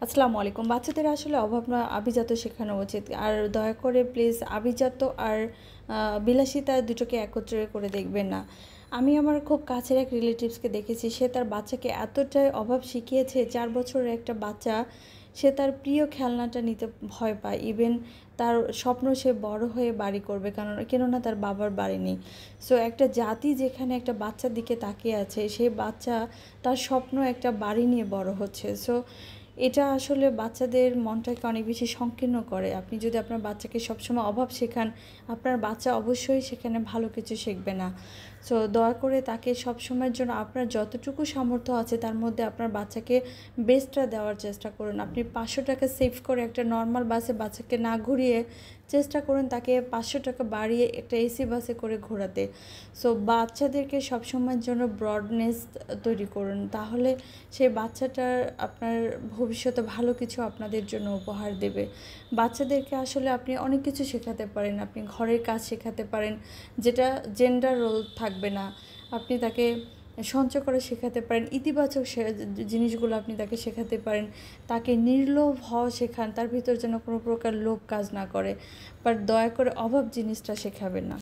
আসসালামু আলাইকুম। বাচ্চাদের আসলে অভাব না আভিজাত্য শেখানো উচিত। আর দয়া করে প্লিজ আভিজাত্য আর বিলাসিতা দুটোকে একত্রে করে দেখবেন না। আমি আমার খুব কাছের এক রিলেটিভসকে দেখেছি, সে তার বাচ্চাকে এতটাই অভাব শিখিয়েছে। 4 বছরের একটা বাচ্চা, সে তার প্রিয় খেলনাটা নিতে ভয় পায়। ইভেন তার স্বপ্ন সে বড় হয়ে বাড়ি করবে, কেননা তার বাবার বাড়ি নেই। সো একটা জাতি যেখানে একটা বাচ্চার দিকে তাকিয়ে আছে, সেই বাচ্চা তার স্বপ্ন একটা বাড়ি নিয়ে বড় হচ্ছে। সো এটা আসলে বাচ্চাদের মনটাকে অনেক বেশি সংকীর্ণ করে। আপনি যদি আপনার বাচ্চাকে সবসময় অভাব শেখান, আপনার বাচ্চা অবশ্যই সেখানে ভালো কিছু শিখবে না। সো দয়া করে তাকে সবসময়ের জন্য আপনার যতটুকু সামর্থ্য আছে তার মধ্যে আপনার বাচ্চাকে বেস্টটা দেওয়ার চেষ্টা করুন। আপনি 500 টাকা সেভ করে একটা নর্মাল বাসে বাচ্চাকে না ঘুরিয়ে চেষ্টা করুন তাকে 500 টাকা বাড়িয়ে একটা এসি বাসে করে ঘোরাতে। সো বাচ্চাদেরকে সবসময়ের জন্য ব্রডনেস তৈরি করুন, তাহলে সেই বাচ্চাটার আপনার ভবিষ্যতে ভালো কিছু আপনাদের জন্য উপহার দেবে। বাচ্চাদেরকে আসলে আপনি অনেক কিছু শেখাতে পারেন। আপনি ঘরের কাজ শেখাতে পারেন, যেটা জেন্ডার রোল থাকবে না। আপনি তাকে সঞ্চয় করে শেখাতে পারেন, ইতিবাচক জিনিসগুলো আপনি তাকে শেখাতে পারেন। তাকে নির্লোভ হওয়া শেখান, তার ভিতর যেন কোনো প্রকার লোভ কাজ না করে। বাট দয়া করে অভাব জিনিসটা শেখাবেন না।